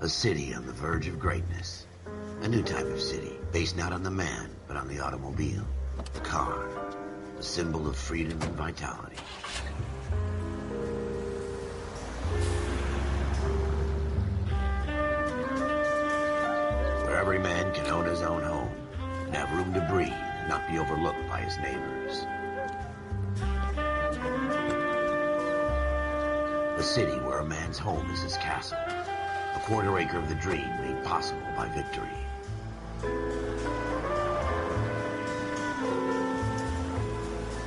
A city on the verge of greatness. A new type of city, based not on the man, but on the automobile. The car. The symbol of freedom and vitality. Where every man can own his own home, and have room to breathe, and not be overlooked by his neighbors. A city where a man's home is his castle. A quarter acre of the dream made possible by victory.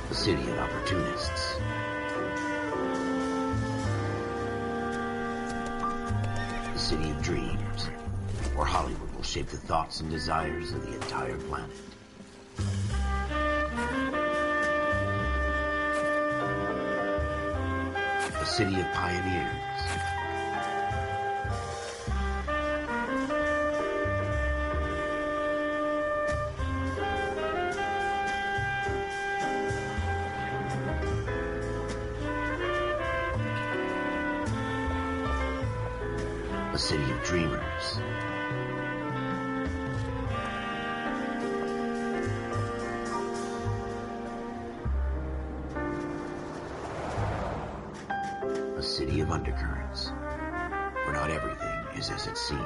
A city of opportunists. A city of dreams, where Hollywood will shape the thoughts and desires of the entire planet. A city of pioneers. A city of dreamers. A city of undercurrents, where not everything is as it seems.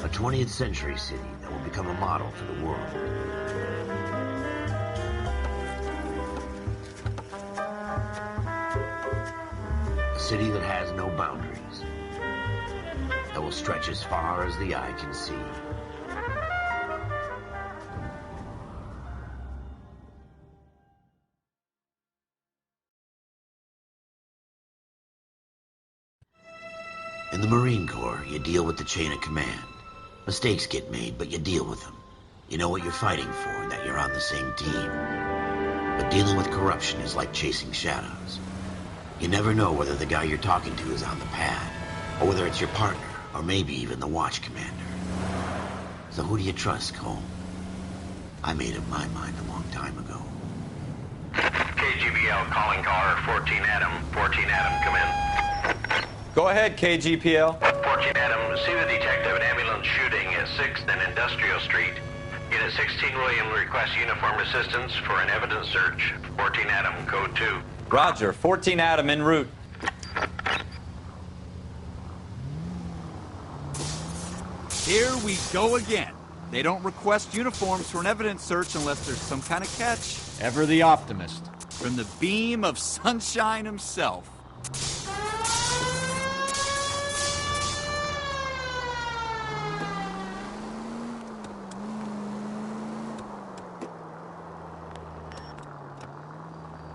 A 20th century city that will become a model for the world. A city that has no boundaries, that will stretch as far as the eye can see. In the Marine Corps, you deal with the chain of command. Mistakes get made, but you deal with them. You know what you're fighting for and that you're on the same team. But dealing with corruption is like chasing shadows. You never know whether the guy you're talking to is on the pad, or whether it's your partner, or maybe even the watch commander. So who do you trust, Cole? I made up my mind a long time ago. KGBL calling caller 14 Adam. 14 Adam, come in. Go ahead, KGPL. 14 Adam, see the detective at ambulance shooting at 6th and Industrial Street. Unit 16 William requests uniformed assistance for an evidence search. 14 Adam, code 2. Roger, 14 Adam en route. Here we go again. They don't request uniforms for an evidence search unless there's some kind of catch. Ever the optimist. From the beam of sunshine himself.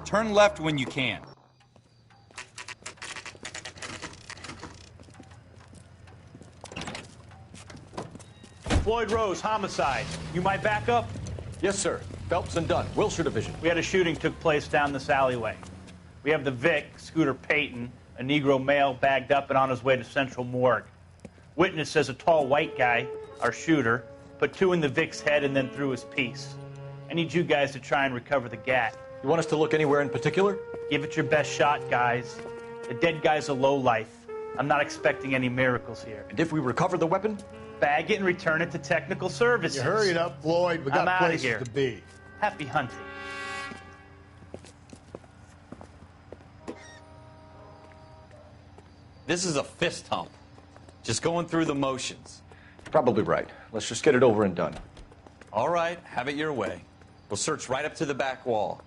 Turn left when you can. Floyd Rose, homicide. You might back up? Yes, sir. Phelps and Dunn, Wilshire Division. We had a shooting took place down this alleyway. We have the Vic, Scooter Payton, a Negro male bagged up and on his way to Central Morgue. Witness says a tall white guy, our shooter, put 2 in the Vic's head and then threw his piece. I need you guys to try and recover the gat. You want us to look anywhere in particular? Give it your best shot, guys. The dead guy's a lowlife. I'm not expecting any miracles here. And if we recover the weapon? Bag it and return it to technical services. You hurry it up, Floyd. We got I'm places here. to be. Happy hunting. This is a fist hump. Just going through the motions. Probably right. Let's just get it over and done. All right, have it your way. We'll search right up to the back wall.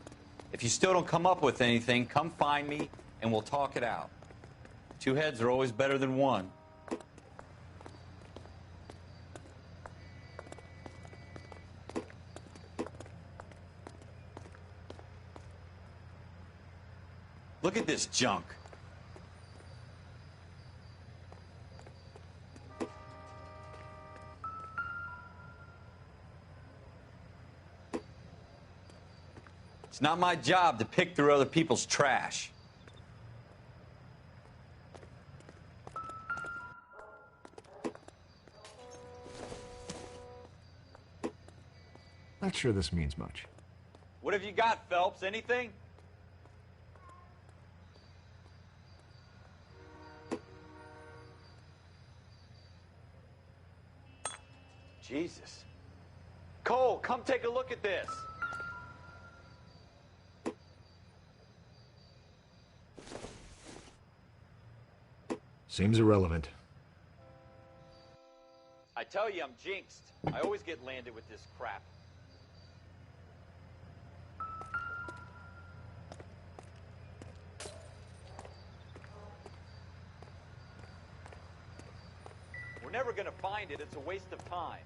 If you still don't come up with anything, come find me and we'll talk it out. 2 heads are always better than 1. Look at this junk. It's not my job to pick through other people's trash. Not sure this means much. What have you got, Phelps? Anything? Jesus. Cole, come take a look at this. Seems irrelevant. I tell you, I'm jinxed. I always get landed with this crap. We're never gonna find it. It's a waste of time.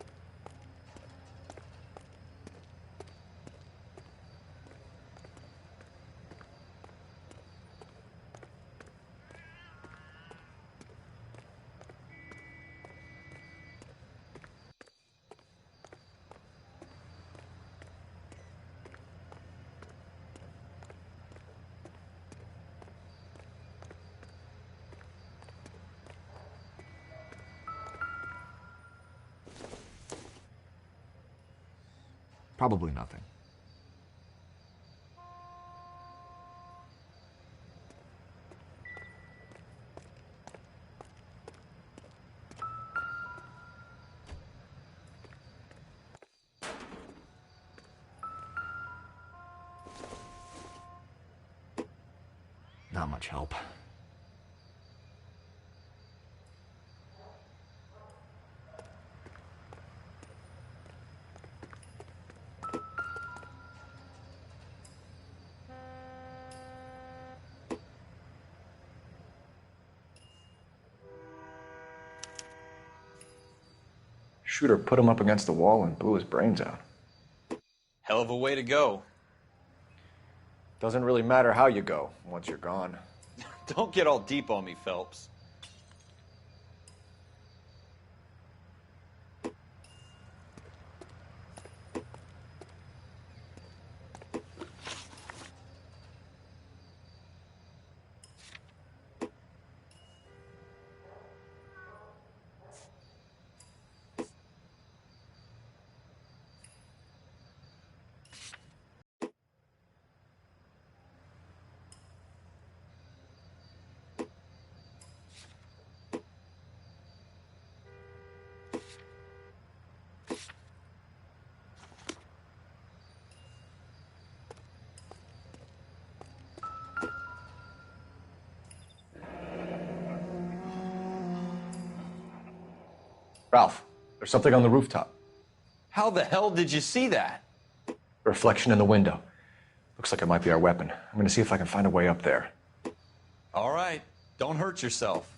Probably nothing. Not much help. Shooter put him up against the wall and blew his brains out. Hell of a way to go. Doesn't really matter how you go once you're gone. Don't get all deep on me, Phelps. Ralph, there's something on the rooftop. How the hell did you see that? A reflection in the window. Looks like it might be our weapon. I'm gonna see if I can find a way up there. All right, don't hurt yourself.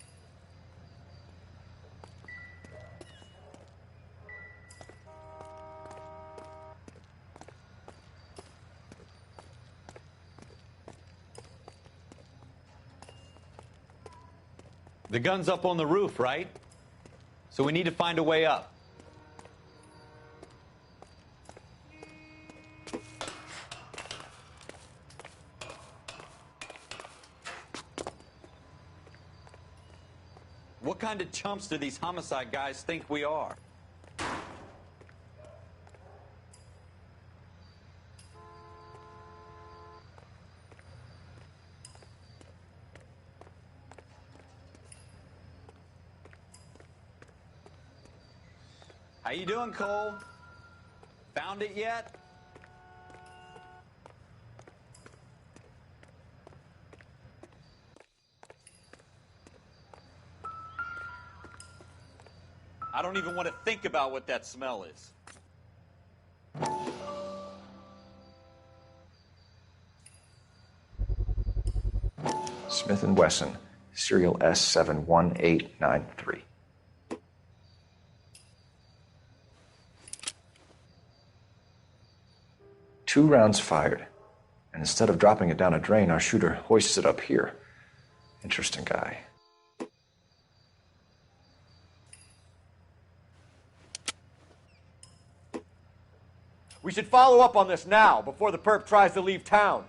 The gun's up on the roof, right? So we need to find a way up. What kind of chumps do these homicide guys think we are? How you doing, Cole? Found it yet? I don't even want to think about what that smell is. Smith & Wesson, serial S71893. 2 rounds fired, and instead of dropping it down a drain, our shooter hoists it up here. Interesting guy. We should follow up on this now, before the perp tries to leave town.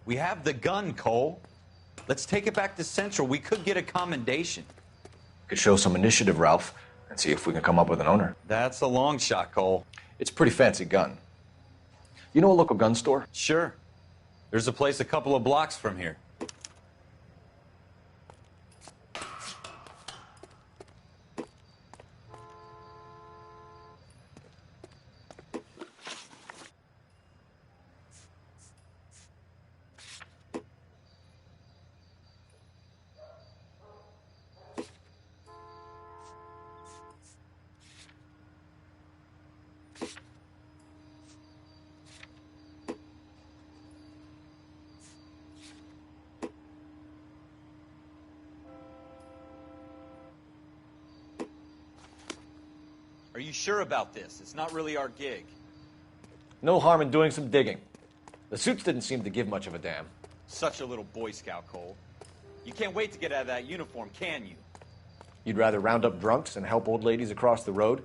We have the gun, Cole. Let's take it back to Central. We could get a commendation. Could show some initiative, Ralph, and see if we can come up with an owner. That's a long shot, Cole. It's a pretty fancy gun. You know a local gun store? Sure. There's a place a couple of blocks from here. Are you sure about this? It's not really our gig. No harm in doing some digging. The suits didn't seem to give much of a damn. Such a little Boy Scout, Cole. You can't wait to get out of that uniform, can you? You'd rather round up drunks and help old ladies across the road?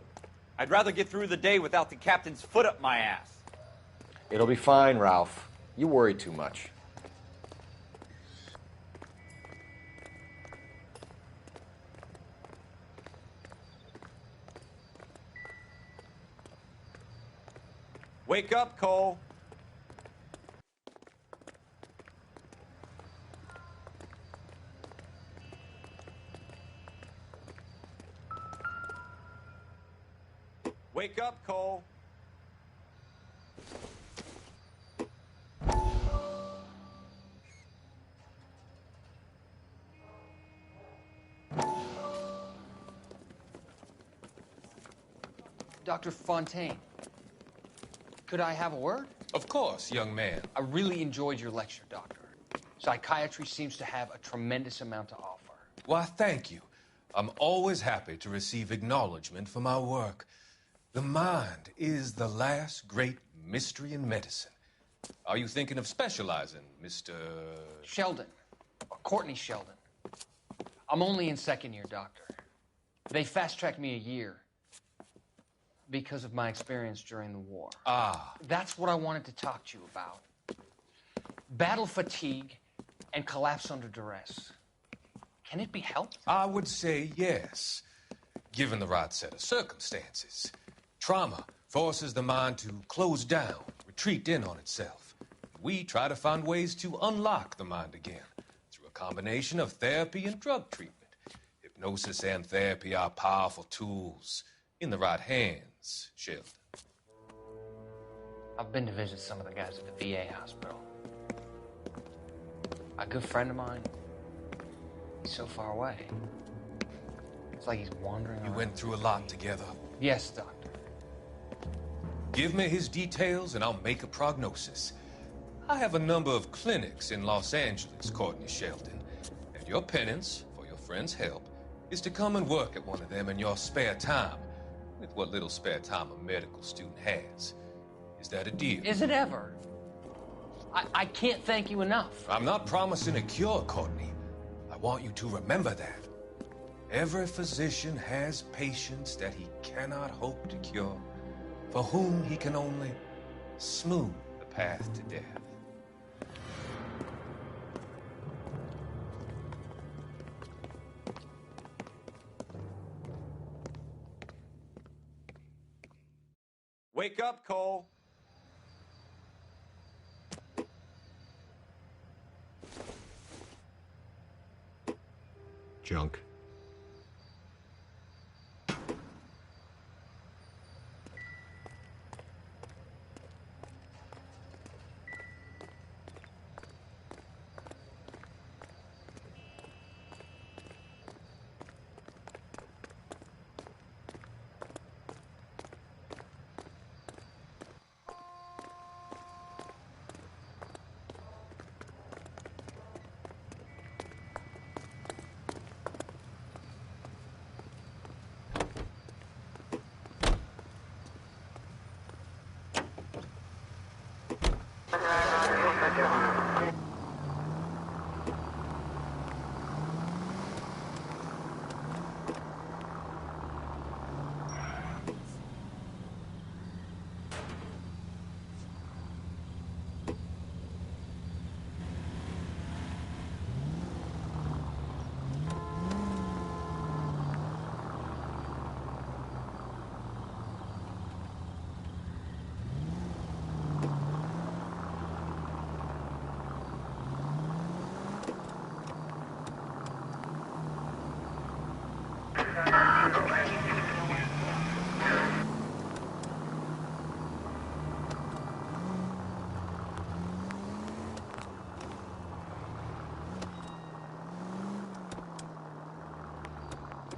I'd rather get through the day without the captain's foot up my ass. It'll be fine, Ralph. You worry too much. Wake up, Cole. Wake up, Cole. Dr. Fontaine, could I have a word? Of course, young man. I really enjoyed your lecture, Doctor. Psychiatry seems to have a tremendous amount to offer. Why, thank you. I'm always happy to receive acknowledgement for my work. The mind is the last great mystery in medicine. Are you thinking of specializing, Mr. Sheldon, or Courtney Sheldon. I'm only in second year, Doctor. They fast-tracked me a year because of my experience during the war. Ah. That's what I wanted to talk to you about. Battle fatigue and collapse under duress. Can it be helped? I would say yes, given the right set of circumstances. Trauma forces the mind to close down, retreat in on itself. We try to find ways to unlock the mind again through a combination of therapy and drug treatment. Hypnosis and therapy are powerful tools in the right hands, Sheldon. I've been to visit some of the guys at the VA hospital. A good friend of mine, he's so far away. It's like he's wandering around. You went through a lot together. Yes, Doctor. Give me his details and I'll make a prognosis. I have a number of clinics in Los Angeles, Courtney Sheldon. And your penance, for your friend's help, is to come and work at one of them in your spare time, with what little spare time a medical student has. Is that a deal? Is it ever? I can't thank you enough. I'm not promising a cure, Courtney. I want you to remember that. Every physician has patients that he cannot hope to cure, for whom he can only smooth the path to death. Wake up, Cole. Junk.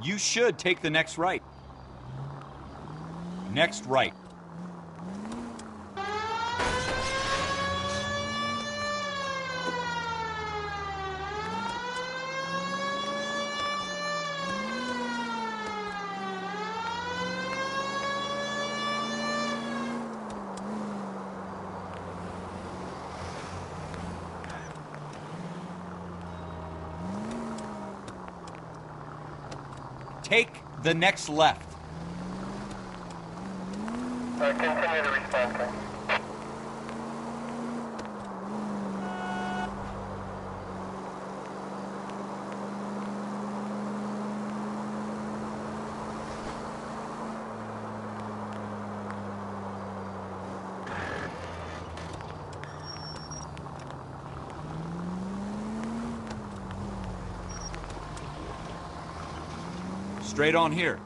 You should take the next right. Next right. Take the next left. Continue the response. Straight on here.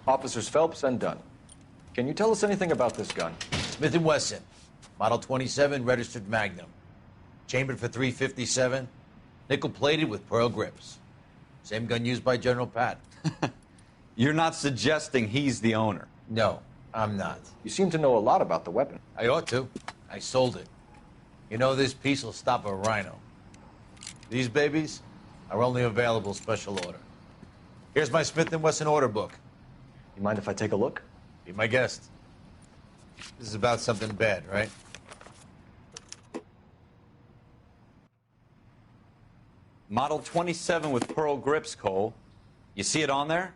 Officers Phelps and Dunn. Can you tell us anything about this gun? Smith & Wesson, Model 27, registered Magnum. Chambered for .357, nickel-plated with pearl grips. Same gun used by General Patton. You're not suggesting he's the owner? No, I'm not. You seem to know a lot about the weapon. I ought to. I sold it. You know, this piece will stop a rhino. These babies are only available special order. Here's my Smith & Wesson order book. You mind if I take a look? Be my guest. This is about something bad, right? Model 27 with pearl grips, Cole. You see it on there?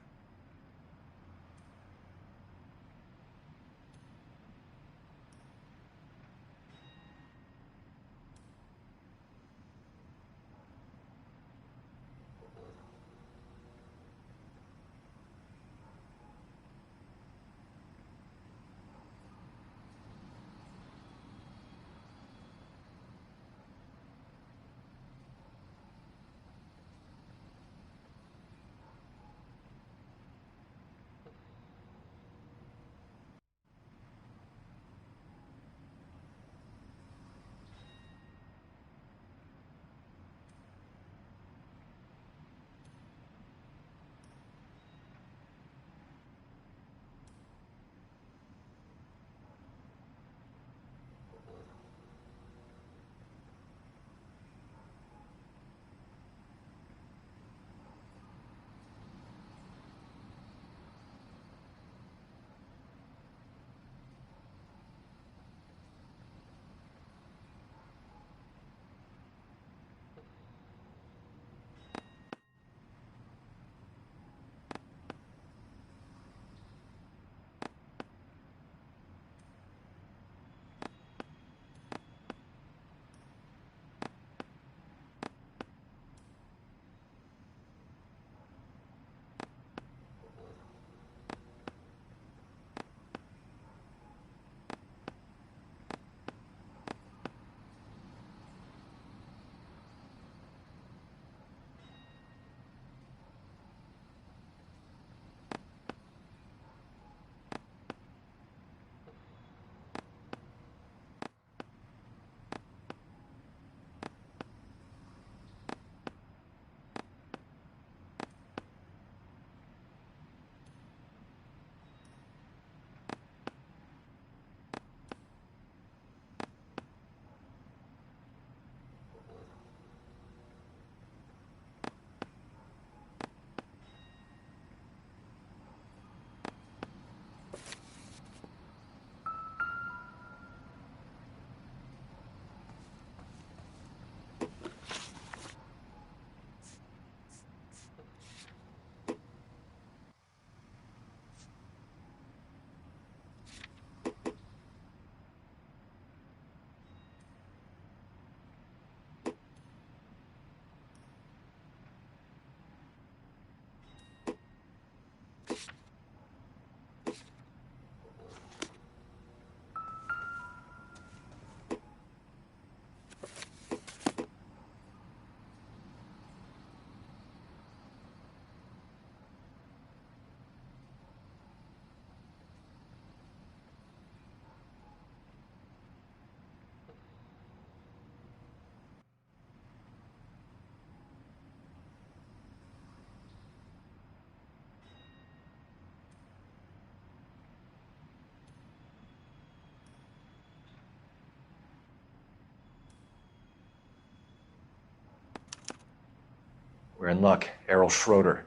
We're in luck. Errol Schroeder,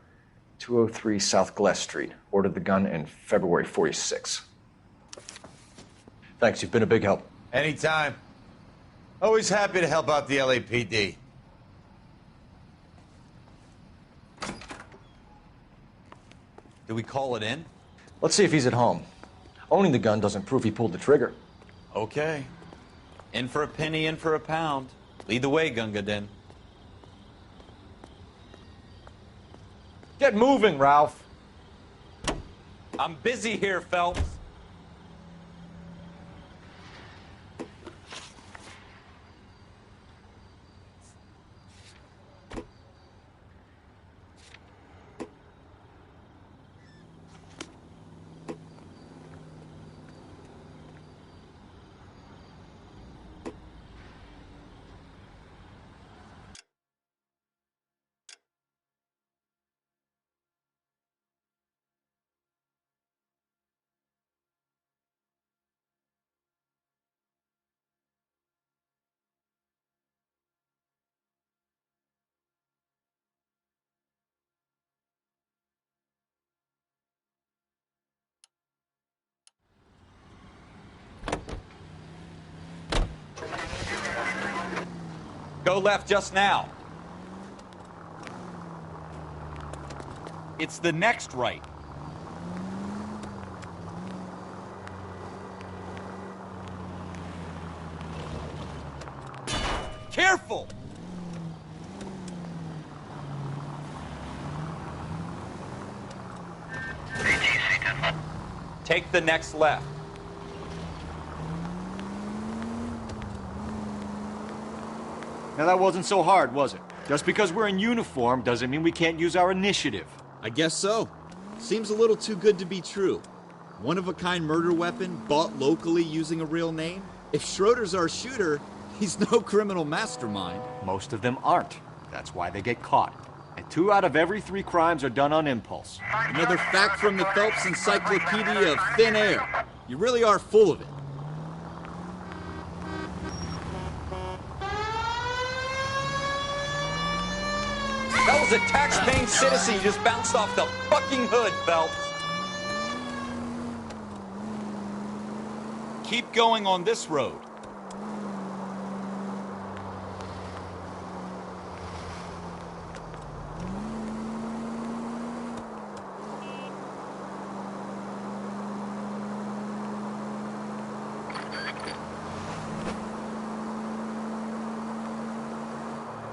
203 South Glass Street. Ordered the gun in February 46. Thanks, you've been a big help. Anytime. Always happy to help out the LAPD. Do we call it in? Let's see if he's at home. Owning the gun doesn't prove he pulled the trigger. Okay. In for a penny, in for a pound. Lead the way, Gunga Din. Get moving, Ralph. I'm busy here, Phelps. Go left just now. It's the next right. Careful! Take the next left. Now that wasn't so hard, was it? Just because we're in uniform doesn't mean we can't use our initiative. I guess so. Seems a little too good to be true. One-of-a-kind murder weapon bought locally using a real name? If Schroeder's our shooter, he's no criminal mastermind. Most of them aren't. That's why they get caught. And 2 out of every 3 crimes are done on impulse. Another fact from the Phelps Encyclopedia of Thin Air. You really are full of it. That was a tax-paying citizen you just bounced off the fucking hood, Phelps. Keep going on this road.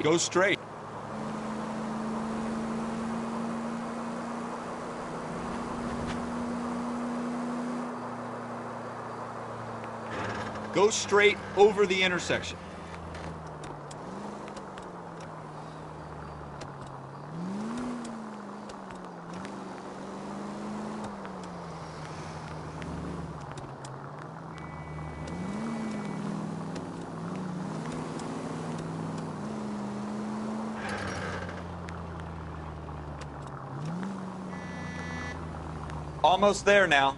Go straight. Go straight over the intersection. Almost there now.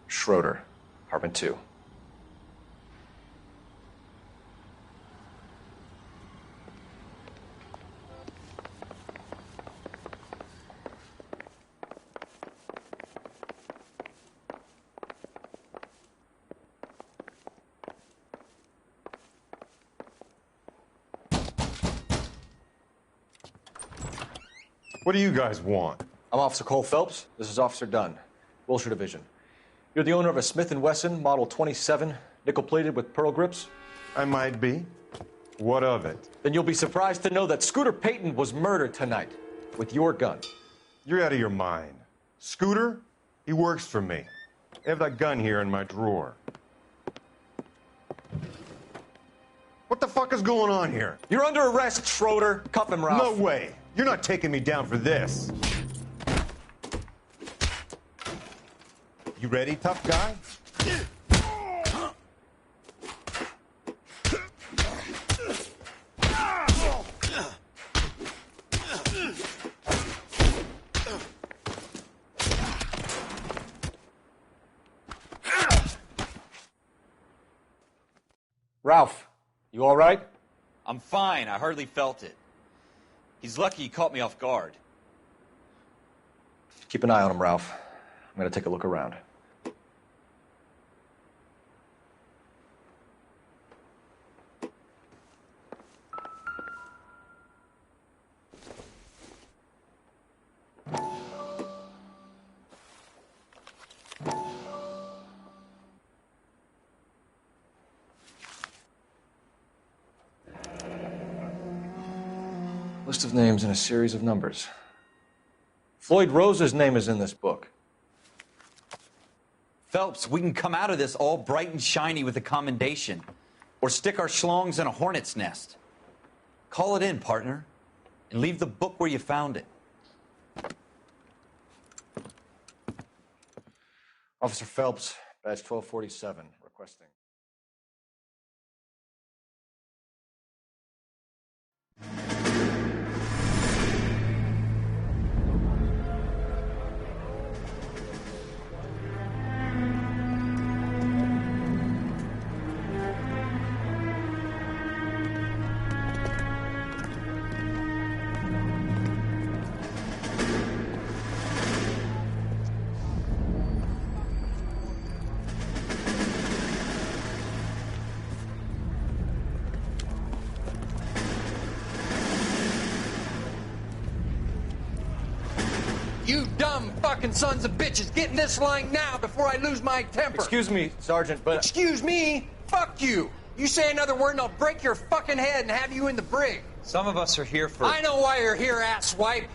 Schroeder, apartment 2. What do you guys want? I'm Officer Cole Phelps. This is Officer Dunn, Wilshire Division. You're the owner of a Smith & Wesson Model 27, nickel-plated with pearl grips? I might be. What of it? Then you'll be surprised to know that Scooter Payton was murdered tonight with your gun. You're out of your mind. Scooter? He works for me. I have that gun here in my drawer. What the fuck is going on here? You're under arrest, Schroeder. Cuff him, Ralph. No way. You're not taking me down for this. You ready, tough guy? Ralph, you all right? I'm fine. I hardly felt it. He's lucky he caught me off guard. Keep an eye on him, Ralph. I'm going to take a look around. List of names and a series of numbers. Floyd Rose's name is in this book. Phelps, we can come out of this all bright and shiny with a commendation. Or stick our schlongs in a hornet's nest. Call it in, partner. And leave the book where you found it. Officer Phelps, badge 1247, requesting. You dumb fucking sons of bitches, get in this line now before I lose my temper. Excuse me, Sergeant, but... Excuse me? Fuck you. You say another word and I'll break your fucking head and have you in the brig. Some of us are here for... I know why you're here, asswipe.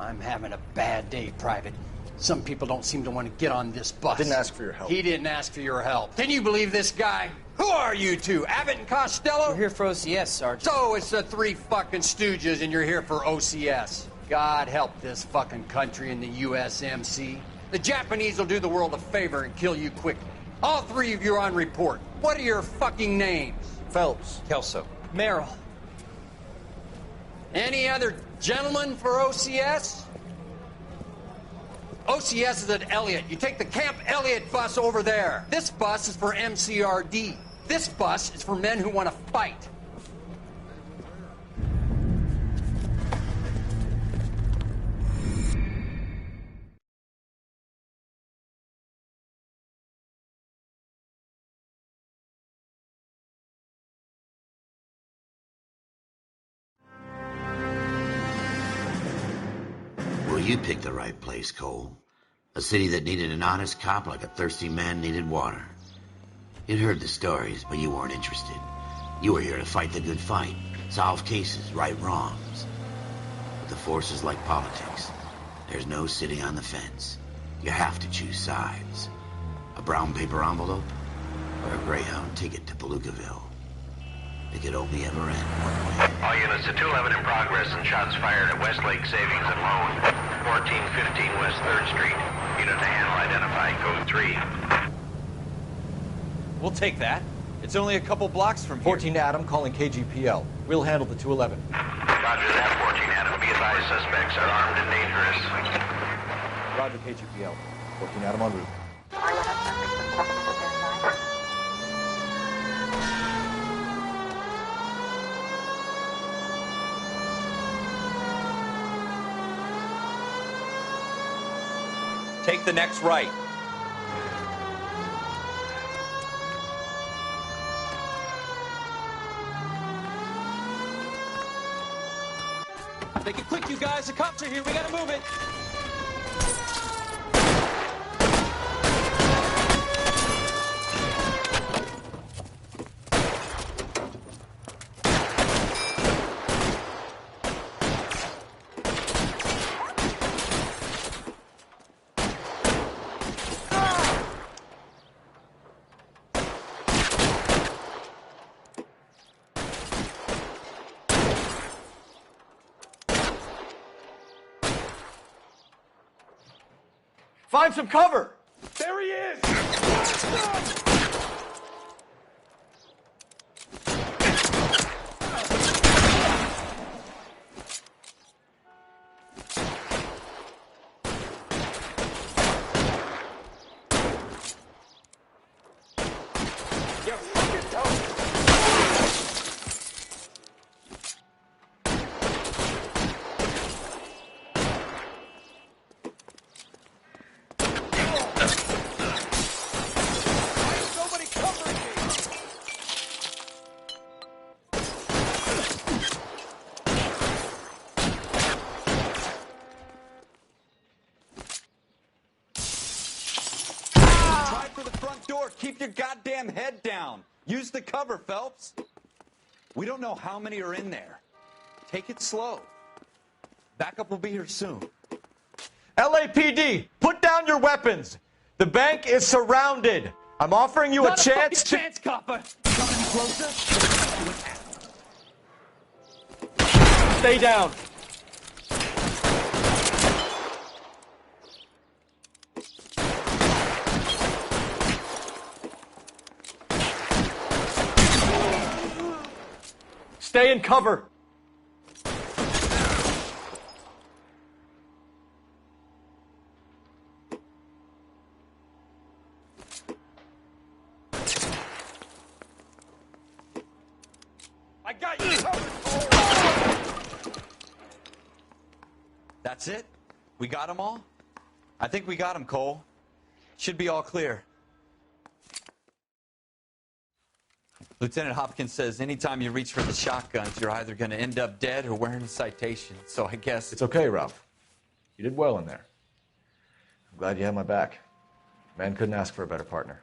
I'm having a bad day, Private. Some people don't seem to want to get on this bus. Didn't ask for your help. He didn't ask for your help. Can you believe this guy? Who are you two? Abbott and Costello? We're here for OCS, Sergeant. So it's the three fucking stooges and you're here for OCS. God help this fucking country and the USMC. The Japanese will do the world a favor and kill you quickly. All three of you are on report. What are your fucking names? Phelps. Kelso. Merrill. Any other gentlemen for OCS? OCS is at Elliott. You take the Camp Elliott bus over there. This bus is for MCRD. This bus is for men who want to fight. Well, you picked the right place, Cole. A city that needed an honest cop like a thirsty man needed water. You'd heard the stories, but you weren't interested. You were here to fight the good fight, solve cases, right wrongs. But the force is like politics. There's no sitting on the fence. You have to choose sides. A brown paper envelope or a Greyhound ticket to Palookaville. It could only ever end one way. All units to 211 in progress and shots fired at Westlake Savings and Loan, 1415 West 3rd Street. Unit to handle identified, code 3. We'll take that. It's only a couple blocks from here. 14 Adam calling KGPL. We'll handle the 211. Roger that, 14 Adam. Be advised, suspects are armed and dangerous. Roger, KGPL. 14 Adam en route. Take the next right. Make it quick, you guys. The cops are here. We gotta move it. Find some cover! There he is! Keep your goddamn head down. Use the cover, Phelps. We don't know how many are in there. Take it slow. Backup will be here soon. LAPD, put down your weapons. The bank is surrounded. I'm offering you a chance to... chance, copper. Coming closer. Stay down. Stay in cover. I got you covered. That's it? We got them all? I think we got them, Cole. Should be all clear. Lieutenant Hopkins says anytime you reach for the shotguns, you're either going to end up dead or wearing a citation. So I guess... It's okay, Ralph. You did well in there. I'm glad you had my back. Man couldn't ask for a better partner.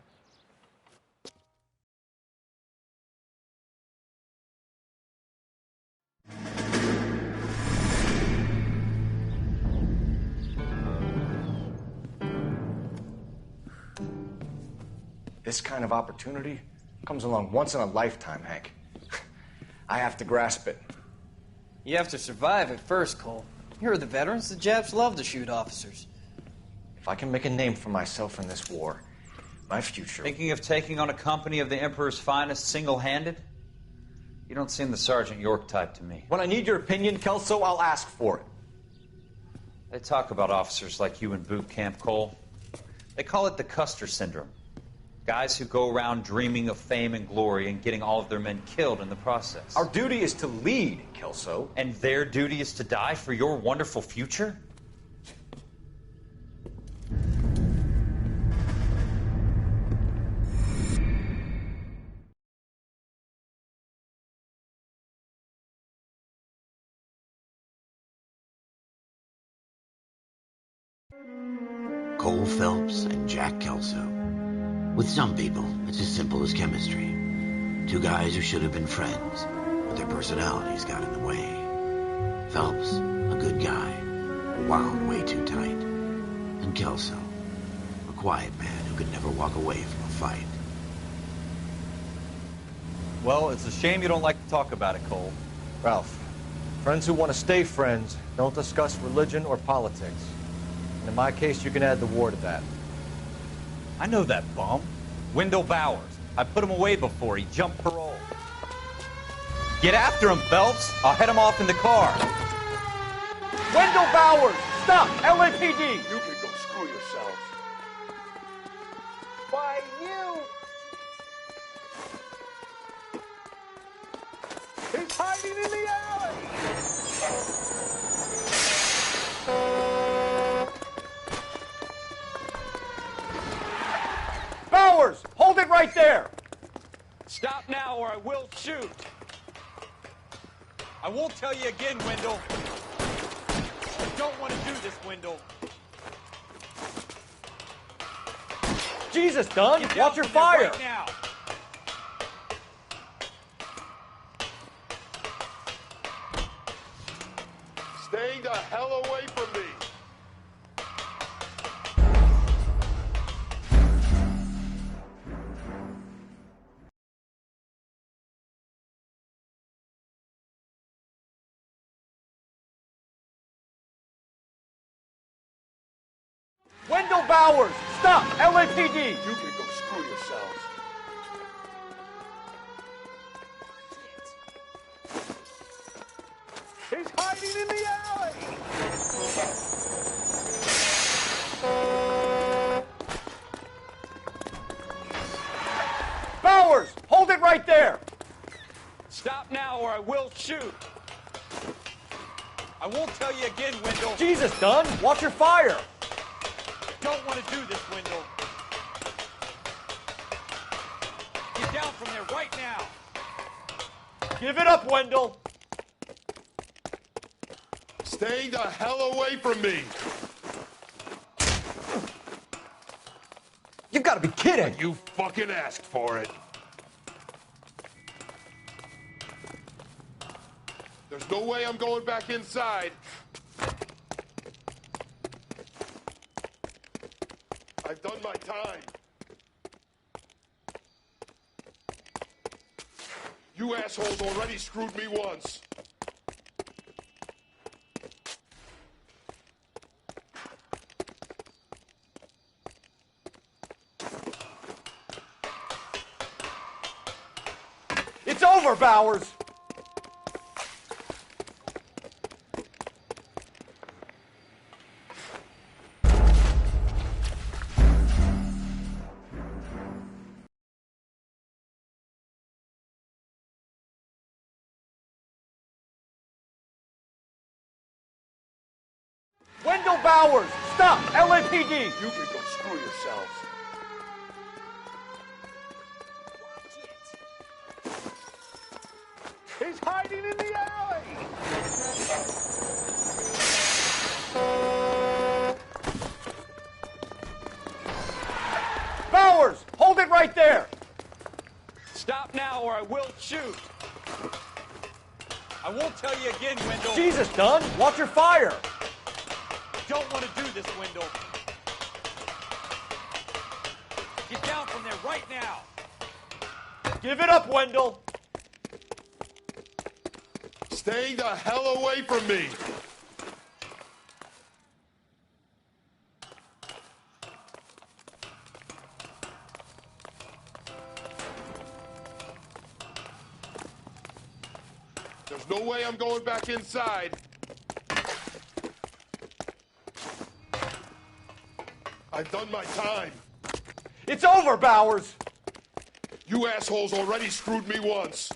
This kind of opportunity comes along once in a lifetime, Hank. I have to grasp it. You have to survive it first, Cole. You're the veterans. The Japs love to shoot officers. If I can make a name for myself in this war, my future... Thinking of taking on a company of the Emperor's finest single-handed? You don't seem the Sergeant York type to me. When I need your opinion, Kelso, I'll ask for it. They talk about officers like you in boot camp, Cole. They call it the Custer syndrome. Guys who go around dreaming of fame and glory and getting all of their men killed in the process. Our duty is to lead, Kelso. And their duty is to die for your wonderful future? Cole Phelps and Jack Kelso. With some people, it's as simple as chemistry. Two guys who should have been friends, but their personalities got in the way. Phelps, a good guy, wound way too tight. And Kelso, a quiet man who could never walk away from a fight. Well, it's a shame you don't like to talk about it, Cole. Ralph, friends who want to stay friends don't discuss religion or politics. And in my case, you can add the war to that. I know that bum. Wendell Bowers. I put him away before he jumped parole. Get after him, Phelps. I'll head him off in the car. Wendell Bowers! Stop! LAPD! You can go screw yourselves. Why, you! He's hiding in the alley! Bowers! Hold it right there! Stop now or I will shoot. I won't tell you again, Wendell. I don't want to do this, Wendell. Jesus, Dunn! Watch your fire! Right now. Stay the hell away from me! Wendell Wendell Bowers! Stop! LAPD! You can go screw yourselves. He's hiding in the alley! Bowers! Hold it right there! Stop now or I will shoot. I won't tell you again, Wendell. Jesus, Dunn! Watch your fire! Don't want to do this, Wendell. Get down from there right now. Give it up, Wendell! Stay the hell away from me! You've got to be kidding! You fucking asked for it. There's no way I'm going back inside. I've done my time. You assholes already screwed me once. It's over, Bowers! Wendell Bowers! Stop! LAPD! You can go screw yourselves. He's hiding in the alley! Bowers! Hold it right there! Stop now or I will shoot. I won't tell you again, Wendell. Jesus, Dunn! Watch your fire! Don't want to do this, Wendell. Get down from there right now. Give it up, Wendell! Stay the hell away from me! There's no way I'm going back inside. I've done my time. It's over, Bowers! You assholes already screwed me once.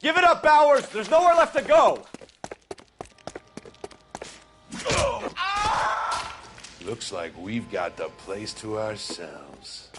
Give it up, Bowers! There's nowhere left to go! Looks like we've got the place to ourselves.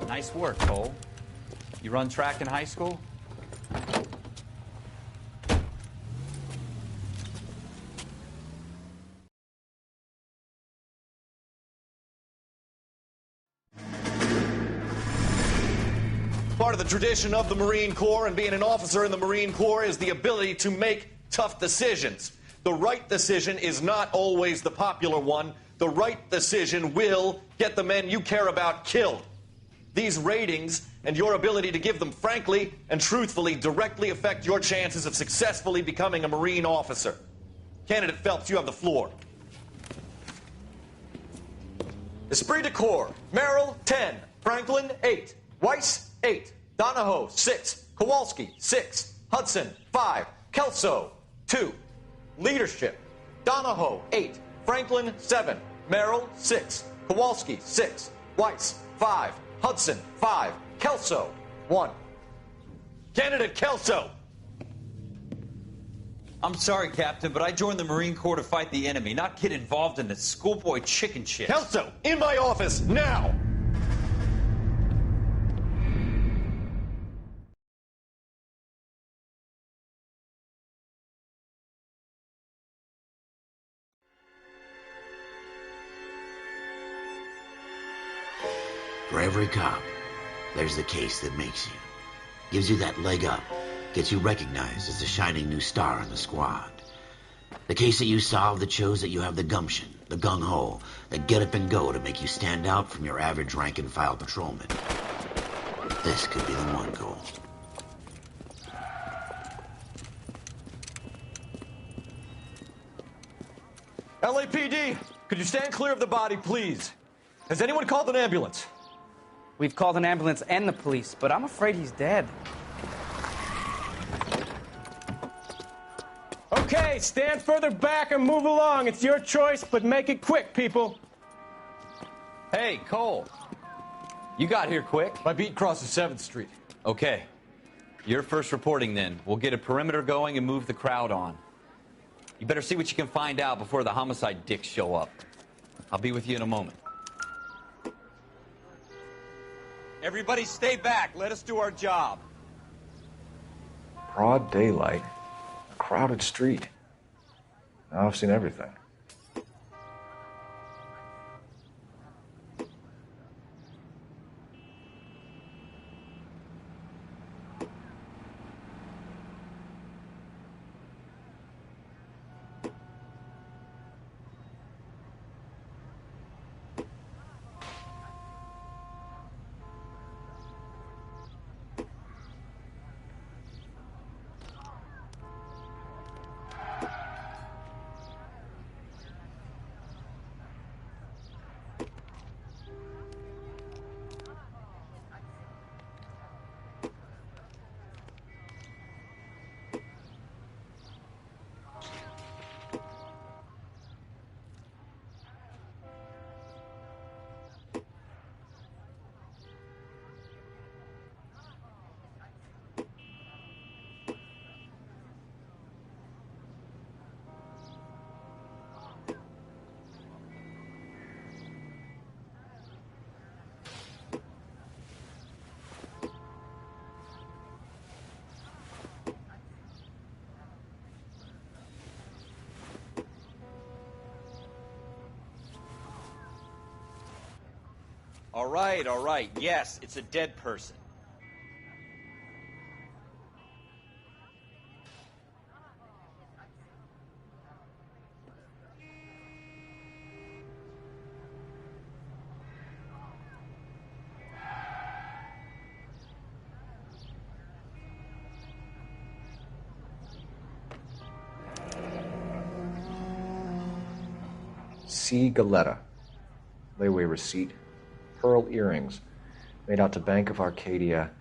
Nice work, Cole. You run track in high school? Part of the tradition of the Marine Corps and being an officer in the Marine Corps is the ability to make tough decisions. The right decision is not always the popular one. The right decision will get the men you care about killed. These ratings and your ability to give them frankly and truthfully directly affect your chances of successfully becoming a Marine officer. Candidate Phelps, you have the floor. Esprit de Corps, Merrill, 10. Franklin, 8. Weiss, 8. Donahoe, 6. Kowalski, 6. Hudson, 5. Kelso, 2. Leadership, Donahoe, 8. Franklin, 7. Merrill, 6. Kowalski, 6. Weiss, 5. Hudson, 5. Kelso, 1. Candidate Kelso. I'm sorry, Captain, but I joined the Marine Corps to fight the enemy, not get involved in this schoolboy chicken shit. Kelso, in my office, now! For every cop, there's the case that makes you. Gives you that leg up. Gets you recognized as the shining new star in the squad. The case that you solve that shows that you have the gumption, the gung-ho, the get up and go to make you stand out from your average rank-and-file patrolman. This could be the one, Cole. LAPD, could you stand clear of the body, please? Has anyone called an ambulance? We've called an ambulance and the police, but I'm afraid he's dead. Okay, stand further back and move along. It's your choice, but make it quick, people. Hey, Cole. You got here quick. My beat crosses 7th Street. Okay. You're first reporting then. We'll get a perimeter going and move the crowd on. You better see what you can find out before the homicide dicks show up. I'll be with you in a moment. Everybody stay back. Let us do our job. Broad daylight. A crowded street. Now I've seen everything. All right. Yes, it's a dead person. C. Galetta. Layaway receipt. Pearl earrings. Made out to Bank of Arcadia.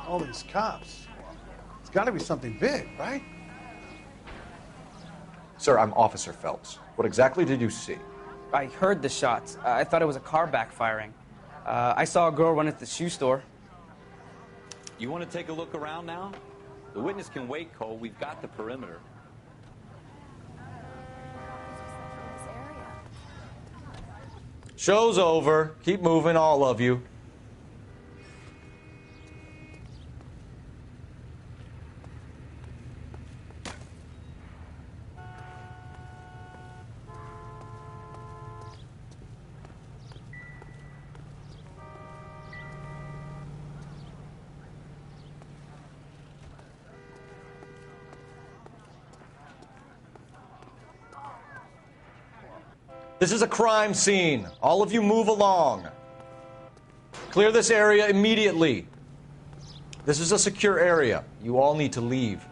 All these cops. It's got to be something big, right? Sir, I'm Officer Phelps. What exactly did you see? I heard the shots. I thought it was a car backfiring. I saw a girl run at the shoe store. You want to take a look around now? The witness can wait, Cole. We've got the perimeter. Show's over. Keep moving, all of you. This is a crime scene. All of you move along. Clear this area immediately. This is a secure area. You all need to leave.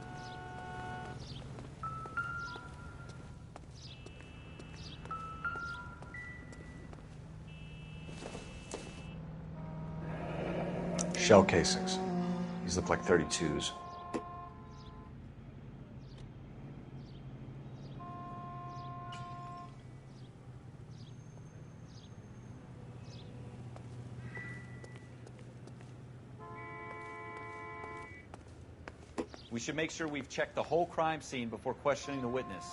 Shell casings. These look like 32s. We should make sure we've checked the whole crime scene before questioning the witness.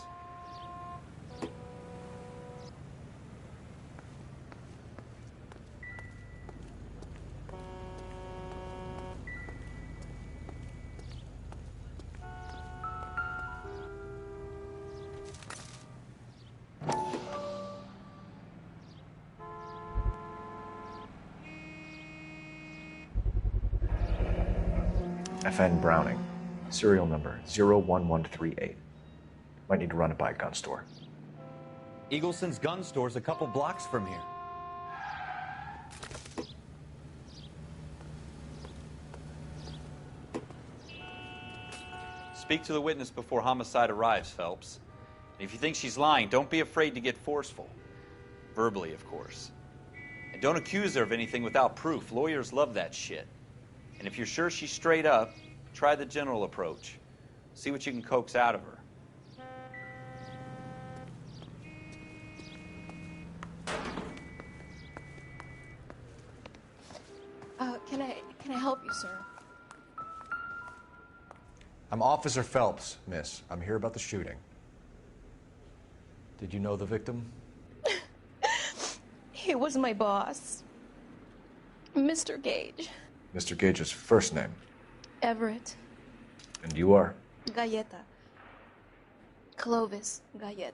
FN Browning, serial number 01138. Might need to run it by a gun store. Eagleson's gun store's a couple blocks from here. Speak to the witness before homicide arrives, Phelps. And if you think she's lying, don't be afraid to get forceful. Verbally, of course. And don't accuse her of anything without proof. Lawyers love that shit. And if you're sure she's straight up, try the general approach. See what you can coax out of her. Can I help you, sir? I'm Officer Phelps, miss. I'm here about the shooting. Did you know the victim? He was my boss, Mr. Gage. Mr. Gage's first name. Everett. And you are? Galleta. Clovis Galleta.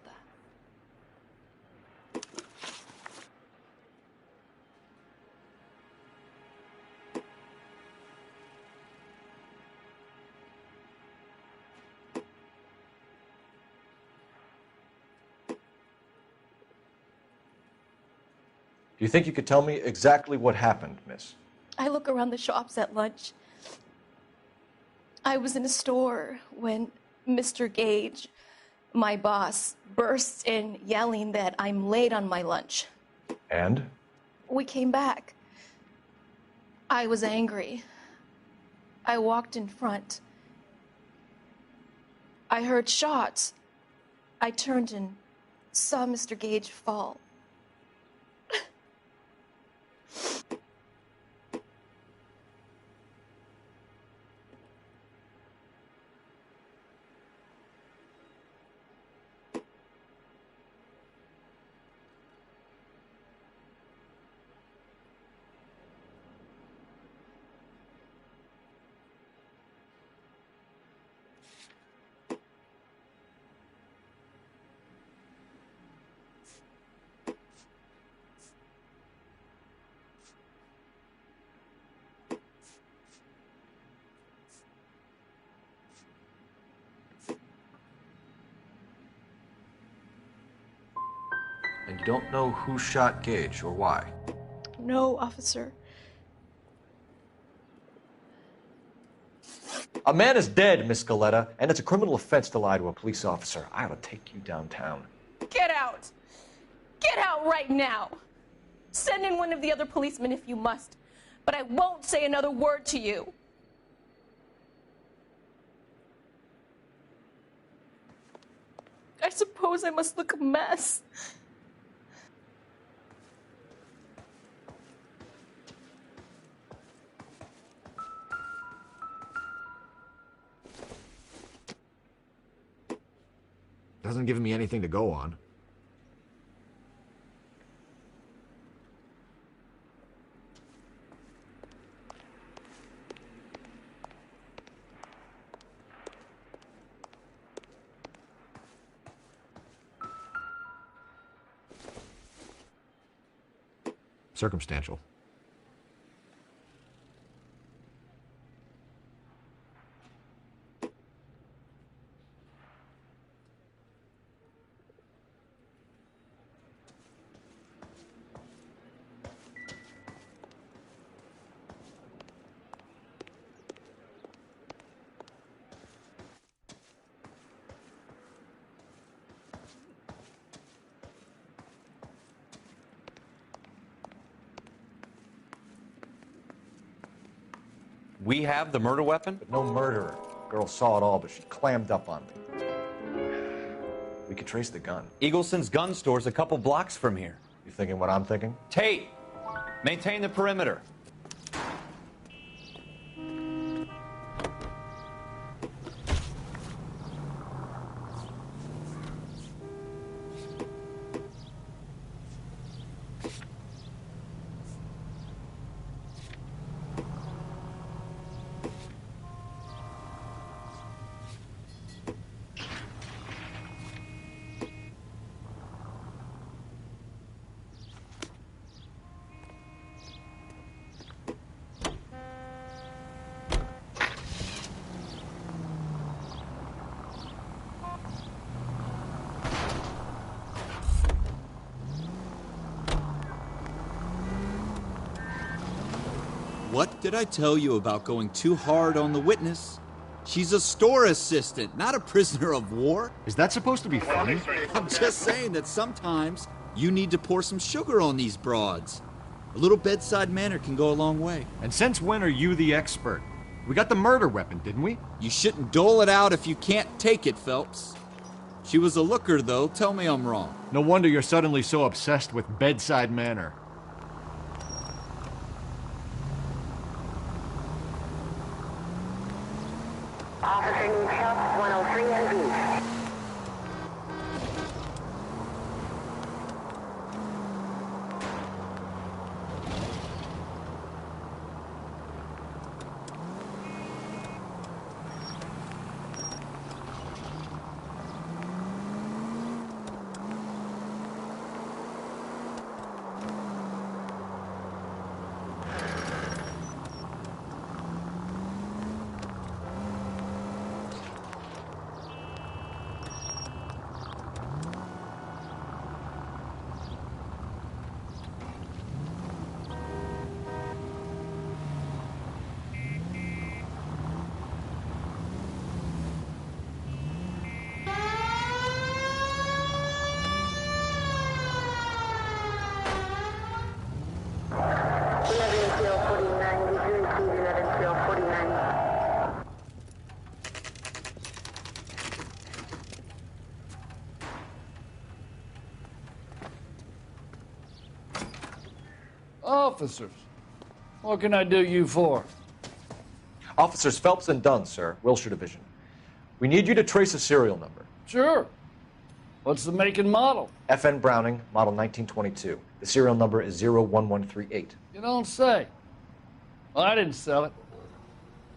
Do you think you could tell me exactly what happened, miss? I look around the shops at lunch. I was in a store when Mr. Gage, my boss, bursts in yelling that I'm late on my lunch. And? We came back. I was angry. I walked in front. I heard shots. I turned and saw Mr. Gage fall. And you don't know who shot Gage or why? No, officer. A man is dead, Miss Galletta, and it's a criminal offense to lie to a police officer. I ought to take you downtown. Get out! Get out right now! Send in one of the other policemen if you must, but I won't say another word to you. I suppose I must look a mess. Doesn't give me anything to go on. Circumstantial. We have the murder weapon? But no murderer. Girl saw it all, but she clammed up on me. We could trace the gun. Eagleson's gun store's a couple blocks from here. You thinking what I'm thinking? Tate, maintain the perimeter. What did I tell you about going too hard on the witness? She's a store assistant, not a prisoner of war. Is that supposed to be funny? I'm just saying that sometimes you need to pour some sugar on these broads. A little bedside manner can go a long way. And since when are you the expert? We got the murder weapon, didn't we? You shouldn't dole it out if you can't take it, Phelps. She was a looker, though. Tell me I'm wrong. No wonder you're suddenly so obsessed with bedside manner. Officer needs help, 103 NV. Officers, what can I do you for? Officers Phelps and Dunn, sir, Wilshire Division. We need you to trace a serial number. Sure. What's the make and model? FN Browning, model 1922. The serial number is 01138. You don't say. Well, I didn't sell it.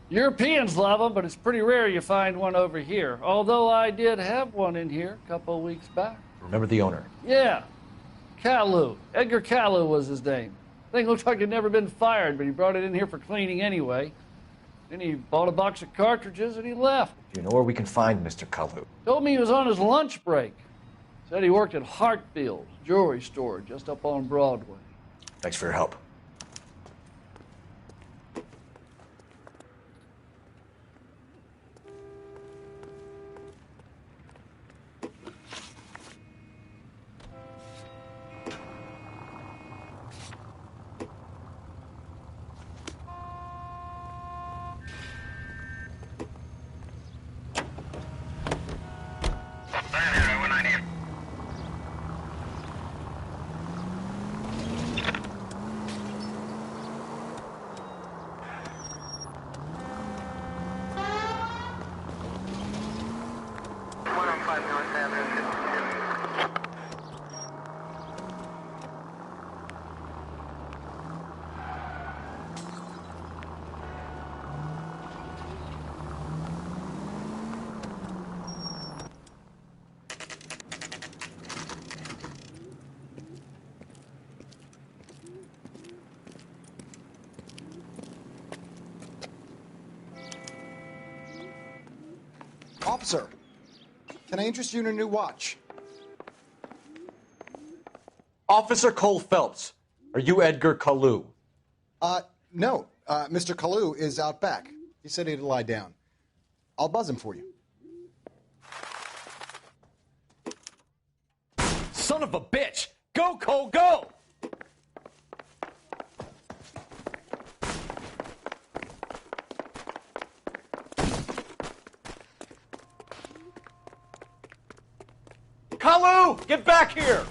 Europeans love them, but it's pretty rare you find one over here. Although I did have one in here a couple of weeks back. Remember the owner? Yeah. Kalu. Edgar Kalu was his name. Thing looks like it'd never been fired, but he brought it in here for cleaning anyway. Then he bought a box of cartridges and he left. Do you know where we can find Mr. Kalu? Told me he was on his lunch break. Said he worked at Hartfield's jewelry store just up on Broadway. Thanks for your help. Officer, can I interest you in a new watch? Officer Cole Phelps, are you Edgar Kalu? No. Mr. Kalu is out back. He said he'd lie down. I'll buzz him for you. Son of a bitch! Go, Cole, go! Kalu, get back here!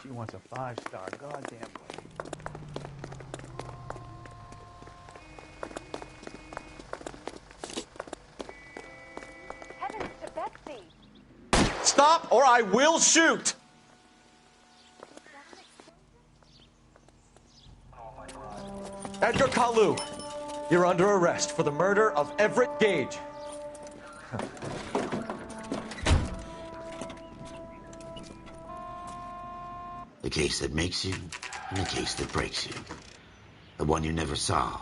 She wants a 5-star, goddamn way. Heavens to Betsy! Stop or I will shoot! Edgar Kalu, you're under arrest for the murder of Everett Gage. The case that makes you, and the case that breaks you. The one you never solve.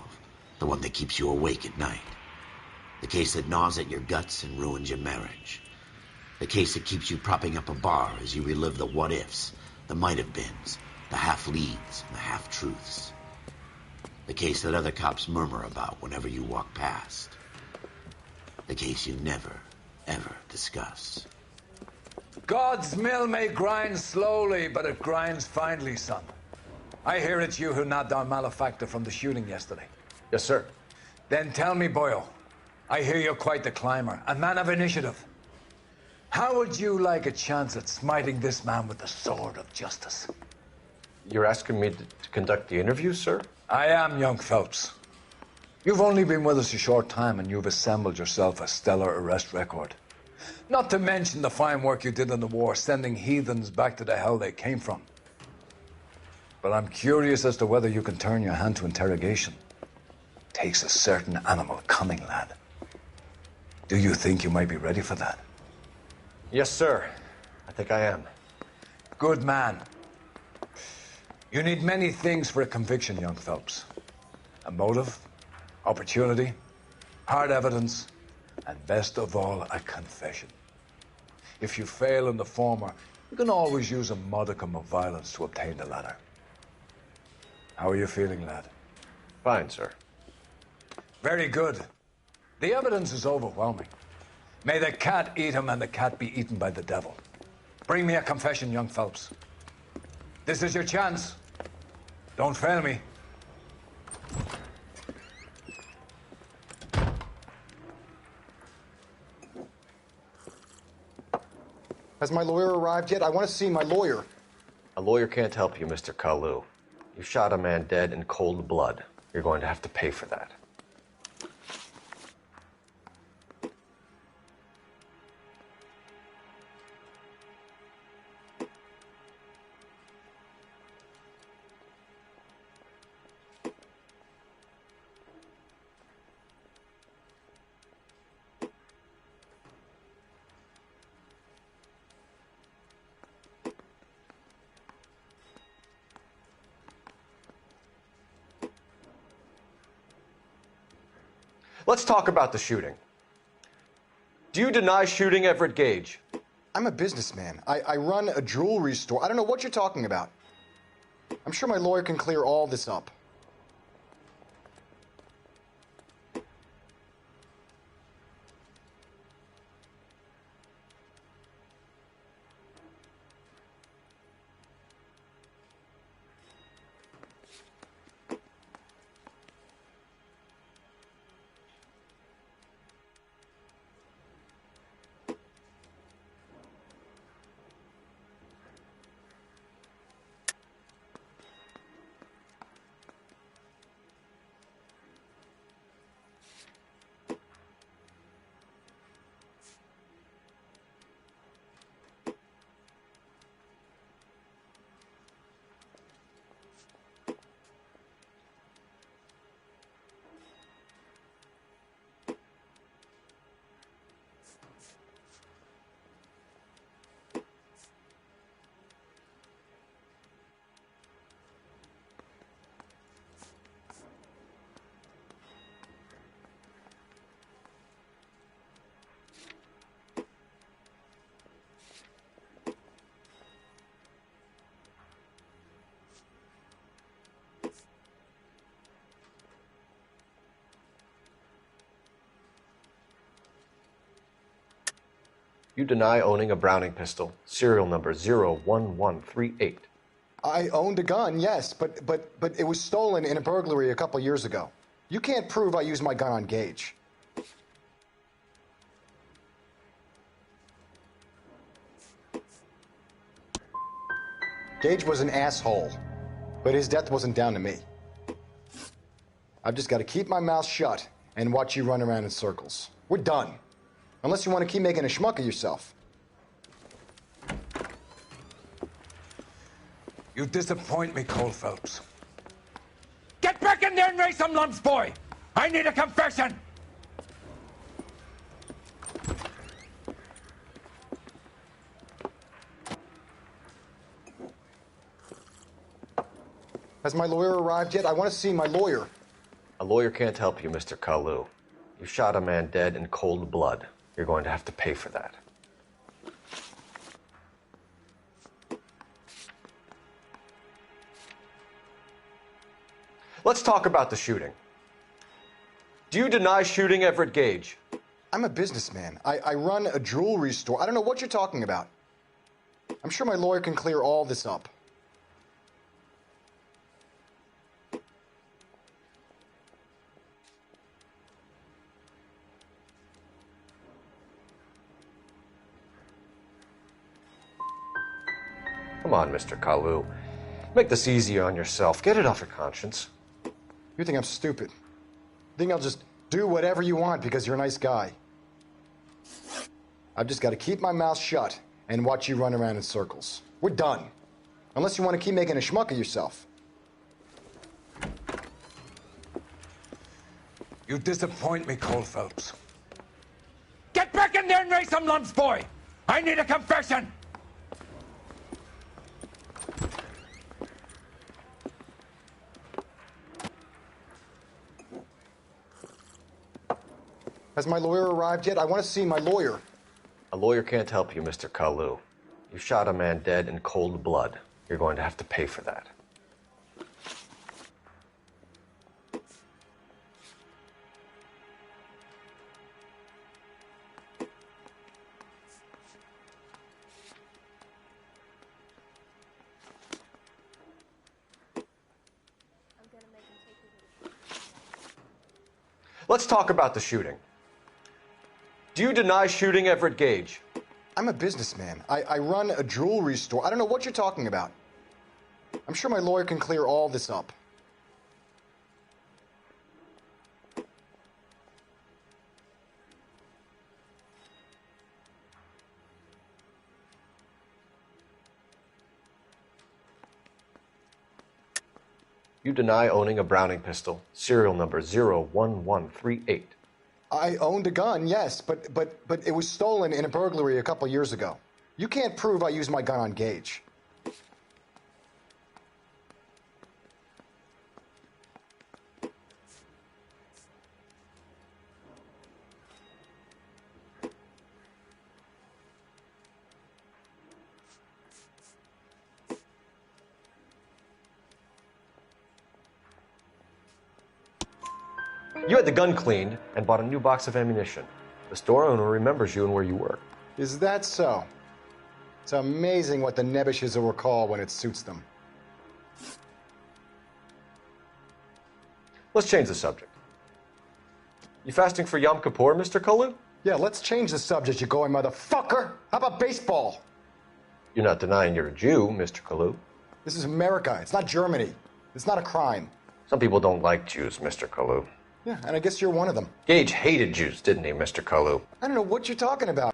The one that keeps you awake at night. The case that gnaws at your guts and ruins your marriage. The case that keeps you propping up a bar as you relive the what-ifs, the might-have-beens, The half-leads and the half-truths. The case that other cops murmur about whenever you walk past. The case you never, ever discuss. God's mill may grind slowly, but it grinds finely, son. I hear it's you who nabbed our malefactor from the shooting yesterday. Yes, sir. Then tell me, Boyle, I hear you're quite the climber, a man of initiative. How would you like a chance at smiting this man with the sword of justice? You're asking me to conduct the interview, sir? I am, young Phelps. You've only been with us a short time and you've assembled yourself a stellar arrest record. Not to mention the fine work you did in the war, sending heathens back to the hell they came from. But I'm curious as to whether you can turn your hand to interrogation. Takes a certain animal cunning, lad. Do you think you might be ready for that? Yes, sir. I think I am. Good man. You need many things for a conviction, young Phelps. A motive, opportunity, hard evidence, and best of all, a confession. If you fail in the former, you can always use a modicum of violence to obtain the latter. How are you feeling, lad? Fine, sir. Very good. The evidence is overwhelming. May the cat eat him and the cat be eaten by the devil. Bring me a confession, young Phelps. This is your chance. Don't fail me. Has my lawyer arrived yet? I want to see my lawyer. A lawyer can't help you, Mr. Kalu. You shot a man dead in cold blood. You're going to have to pay for that. Let's talk about the shooting. Do you deny shooting Everett Gage? I'm a businessman. I run a jewelry store. I don't know what you're talking about. I'm sure my lawyer can clear all this up. You deny owning a Browning pistol, serial number 01138. I owned a gun, yes, but it was stolen in a burglary a couple years ago. You can't prove I used my gun on Gage. Gage was an asshole, but his death wasn't down to me. I've just got to keep my mouth shut and watch you run around in circles. We're done. Unless you want to keep making a schmuck of yourself. You disappoint me, Cole Phelps. Get back in there and raise some lumps, boy! I need a confession! Has my lawyer arrived yet? I want to see my lawyer. A lawyer can't help you, Mr. Kalu. You shot a man dead in cold blood. You're going to have to pay for that. Let's talk about the shooting. Do you deny shooting Everett Gage? I'm a businessman. I run a jewelry store. I don't know what you're talking about. I'm sure my lawyer can clear all this up. Come on, Mr. Kalu. Make this easier on yourself. Get it off your conscience. You think I'm stupid? You think I'll just do whatever you want because you're a nice guy? I've just got to keep my mouth shut and watch you run around in circles. We're done. Unless you want to keep making a schmuck of yourself. You disappoint me, Cole Phelps. Get back in there and raise some lumps, boy! I need a confession! Has my lawyer arrived yet? I want to see my lawyer. A lawyer can't help you, Mr. Kalu. You shot a man dead in cold blood. You're going to have to pay for that. Let's talk about the shooting. Do you deny shooting Everett Gage? I'm a businessman. I run a jewelry store. I don't know what you're talking about. I'm sure my lawyer can clear all this up. You deny owning a Browning pistol, serial number 01138. I owned a gun, yes, but it was stolen in a burglary a couple years ago. You can't prove I used my gun on Gage. You had the gun cleaned and bought a new box of ammunition. The store owner remembers you and where you work. Is that so? It's amazing what the Nebbishes will recall when it suits them. Let's change the subject. You fasting for Yom Kippur, Mr. Kalu? Yeah, let's change the subject, you going motherfucker. How about baseball? You're not denying you're a Jew, Mr. Kalu. This is America. It's not Germany. It's not a crime. Some people don't like Jews, Mr. Kalu. Yeah, and I guess you're one of them. Gage hated Jews, didn't he, Mr. Kalu? I don't know what you're talking about.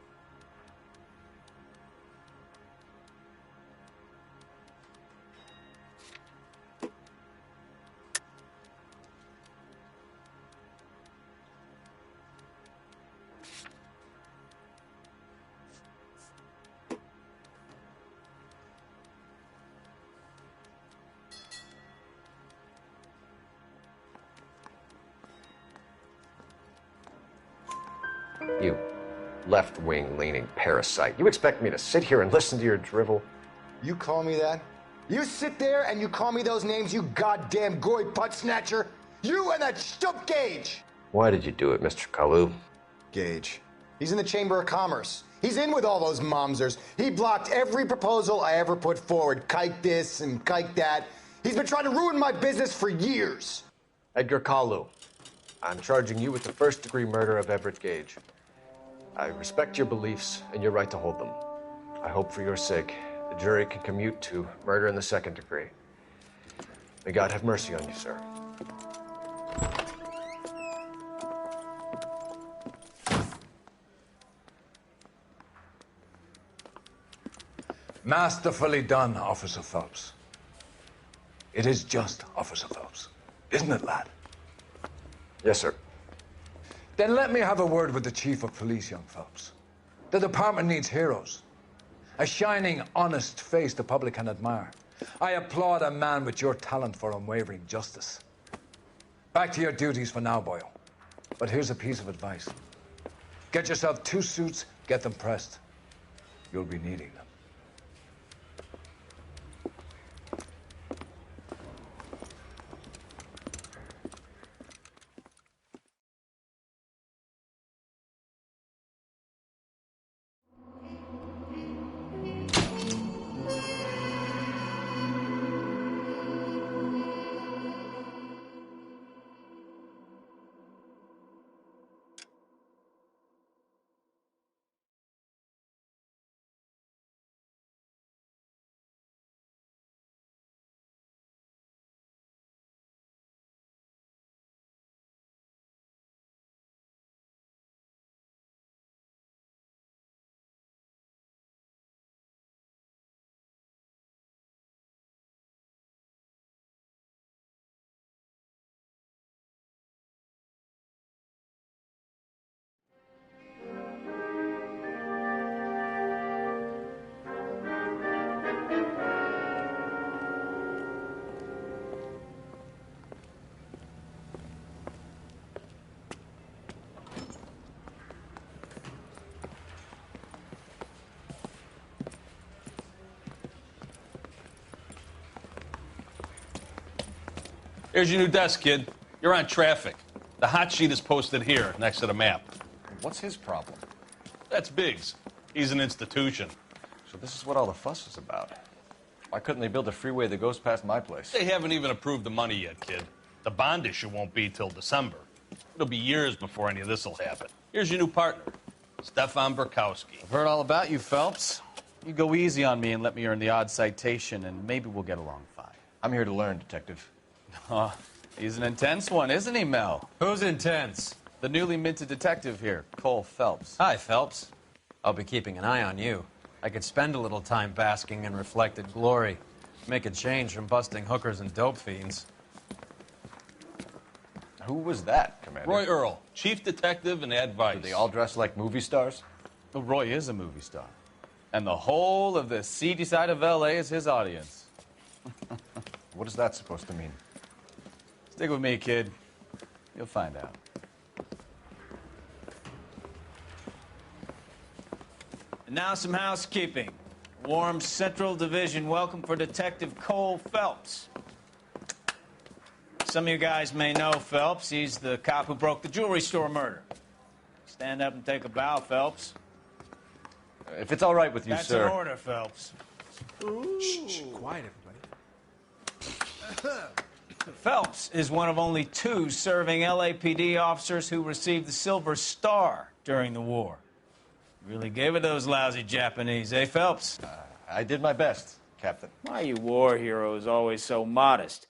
You left-wing leaning parasite. You expect me to sit here and listen to your drivel? You call me that? You sit there and you call me those names, you goddamn goy butt snatcher? You and that stup Gage! Why did you do it, Mr. Kalu? Gage. He's in the Chamber of Commerce. He's in with all those momsers. He blocked every proposal I ever put forward. Kike this and kike that. He's been trying to ruin my business for years. Edgar Kalu, I'm charging you with the first-degree murder of Everett Gage. I respect your beliefs and your right to hold them. I hope for your sake the jury can commute to murder in the second degree. May God have mercy on you, sir. Masterfully done, Officer Phelps. It is just Officer Phelps, isn't it, lad? Yes, sir. Then let me have a word with the Chief of Police, young Phelps. The department needs heroes. A shining, honest face the public can admire. I applaud a man with your talent for unwavering justice. Back to your duties for now, Boyle. But here's a piece of advice. Get yourself 2 suits, get them pressed. You'll be needing them. Here's your new desk, kid. You're on traffic. The hot sheet is posted here, next to the map. What's his problem? That's Biggs. He's an institution. So this is what all the fuss is about. Why couldn't they build a freeway that goes past my place? They haven't even approved the money yet, kid. The bond issue won't be till December. It'll be years before any of this will happen. Here's your new partner, Stefan Burkowski. I've heard all about you, Phelps. You go easy on me and let me earn the odd citation, and maybe we'll get along fine. I'm here to learn, Detective. Oh, he's an intense one, isn't he, Mel? Who's intense? The newly minted detective here, Cole Phelps. Hi, Phelps. I'll be keeping an eye on you. I could spend a little time basking in reflected glory. Make a change from busting hookers and dope fiends. Who was that, Commander? Roy Earl, chief detective and advice. Do they all dress like movie stars? Well, Roy is a movie star. And the whole of the seedy side of L.A. is his audience. What is that supposed to mean? Stick with me, kid. You'll find out. And now some housekeeping. Warm Central Division welcome for Detective Cole Phelps. Some of you guys may know Phelps. He's the cop who broke the jewelry store murder. Stand up and take a bow, Phelps. If it's all right with you, That's sir. That's an order, Phelps. Shh, quiet, everybody. Phelps is one of only 2 serving LAPD officers who received the Silver Star during the war. Really gave it those lousy Japanese, eh, Phelps? I did my best, Captain. Why are you war heroes always so modest?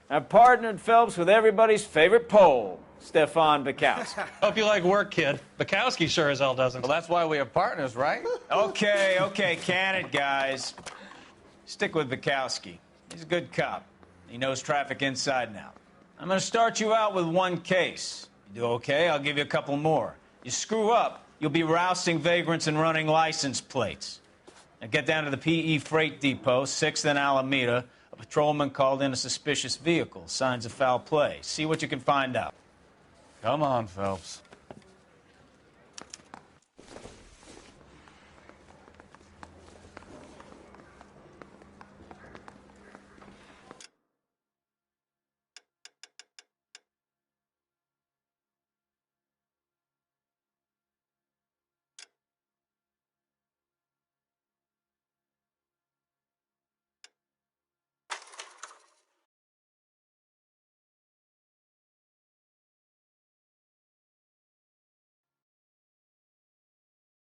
I've partnered Phelps with everybody's favorite Pole, Stefan Bukowski. Hope you like work, kid. Bukowski sure as hell doesn't. Well, that's why we have partners, right? Okay, can it, guys. Stick with Bukowski. He's a good cop. He knows traffic inside and out. I'm going to start you out with 1 case. You do okay, I'll give you a couple more. You screw up, you'll be rousting vagrants and running license plates. Now get down to the PE Freight Depot, 6th and Alameda. A patrolman called in a suspicious vehicle. Signs of foul play. See what you can find out. Come on, Phelps.